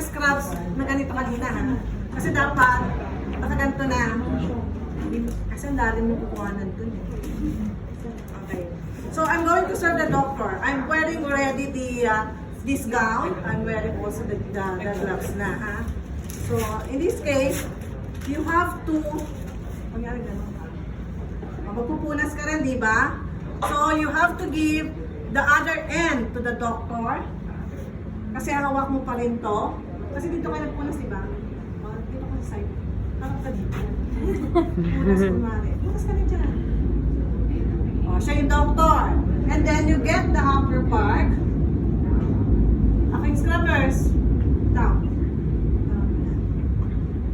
naka-scrubs na ganito kanina ha. Kasi dapat, nakaganto na. Kasi ang dali mo kukuhanan dun eh. Okay. So I'm going to serve the doctor. I'm wearing already this gown. I'm wearing also the gloves na ha. So in this case, you have to, magpupunas ka rin, di ba? So you have to give the other end to the doctor. Kasi hawak mo pa rin to. Kasi dito ka nagpunas, di ba? Dito ka sa side. Harap ka dito. Punas kumari. Punas ka rin dyan. O, siya yung doctor. And then you get the upper part. Aking scrubbers. Down.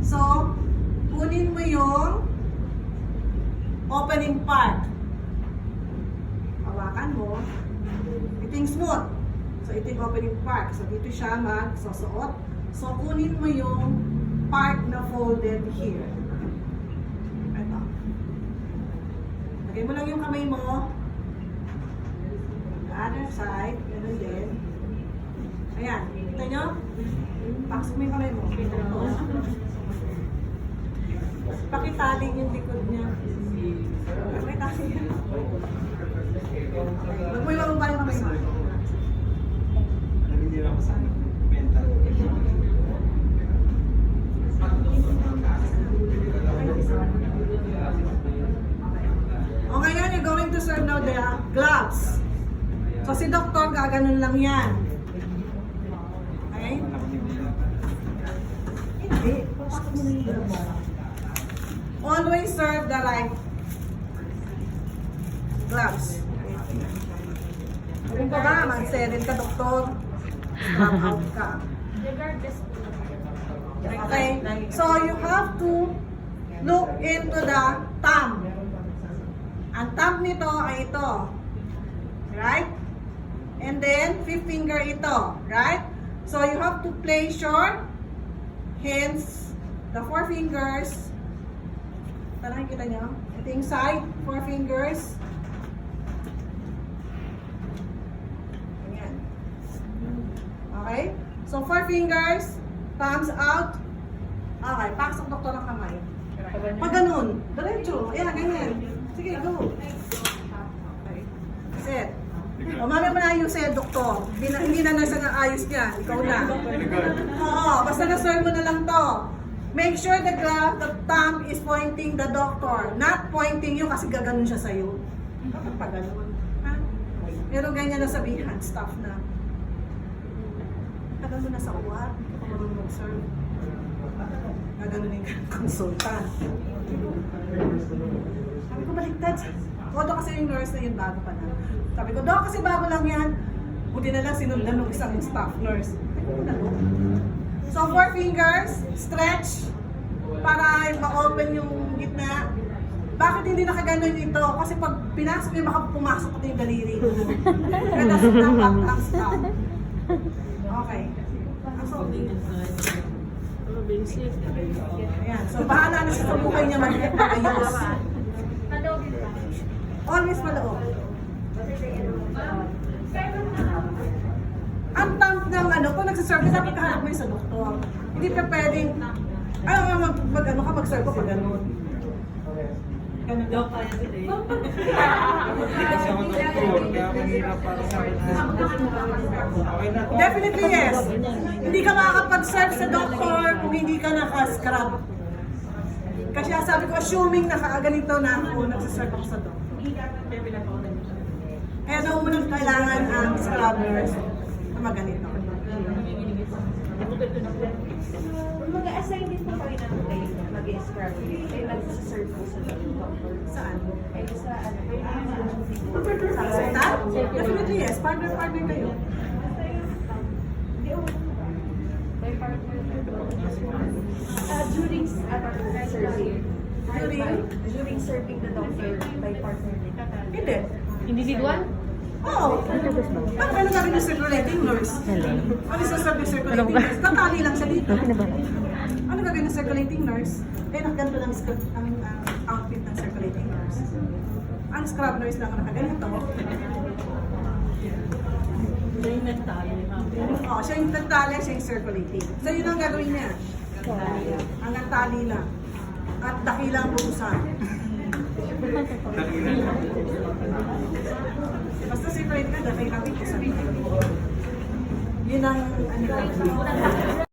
So, kunin mo yung opening part. Hawakan mo. Ito yung smooth. So, ito yung opening part. So, dito siya magsusuot. So, kunin mo yung part na folded here. Ito. Lagay mo lang yung kamay mo. The other side. Ganun din. Ayan. Kita nyo? Pasok mo yung kamay mo. Pakitaling yung likod niya. Pakitaling yan. Huwag mo yung marumba yung kamay mo. O ngayon, you're going to serve now the gloves. So si doktor, gaganon lang yan. Okay? Hindi. Always serve the right gloves. Kung ba, mag-serve ka, doktor. Stop out ka. Okay? So you have to look into the thumb. Ang thumb nito ay ito. Right? And then, fifth finger ito. Right? So you have to place your hands, the four fingers. Parang kita nyo? Ito yung side, four fingers. Ayan. Okay? So, four fingers, thumbs out. Okay, pasok doktor ng kamay. Pag ganun, diretso. Ayan, ganyan. Sige, go. Okay. Set. O, mamaya mo na ayusin, doktor. Hindi na nasa naayos yan. Ikaw na. Oo, basta na-serve mo na lang to. Make sure the thumb is pointing the doctor, not pointing you kasi gaganon siya sa'yo. Bakit pa ganon? Ha? Meron ganyan na sabihan, staff na. Tagal mo na sa uwat, hindi ka marunong mag-serve. Gaganunin ka, consultant. Sabi ko, baliktad. Doon kasi yung nurse na yun, bago pa na. Sabi ko, doon kasi bago lang yan. Buti na lang sinundan ng isang staff nurse. So, four fingers, stretch, para ma-open yung gitna. Bakit hindi nakaganon ito? Kasi pag pinasok mo, baka pumasok ito yung daliri mo. Kaya nasa tapat ang stop. Okay. Ayan. So, bahala na siya sa buhay niya mag-ayos. Always maloob. Ang thumb ng kung nagsaserve, dapat kaharap mo yung sa doktor. Hindi ka pwedeng, mag-serve ko pag gano'n. Ganun daw kaya today. Definitely yes. Hindi ka makakapag-serve sa doktor kung hindi ka naka-scrub. Kasi sabi ko, assuming naka-ganito na ako, nagsaserve ako sa doktor. Kaya daw mo nang kailangan ang scrubbers na maganito. Kung mag-a-assign din po kayo ng mag-i-scrub, ay mag-serve po sa doctor. Saan? Ay sa Sa hospital? Definitely yes. Partner kayo. by partner. During serving. During serving the doctor by partner din. Hindi. Individual? Oo. Ano gagawin yung circulating nurse? Ano sasabi yung circulating nurse? Tatali lang siya dito. Ano gagawin ng circulating nurse? Eh, nakaganto lang ang outfit ng circulating nurse. Ang scrub nurse lang nakaganito. Oo, siya yung nagtali, siya yung circulating. So yun ang gagawin niya. Hanggang tali lang. At dakilang buusan. Basta circulate na, dakilang buusan. Yun ang ano.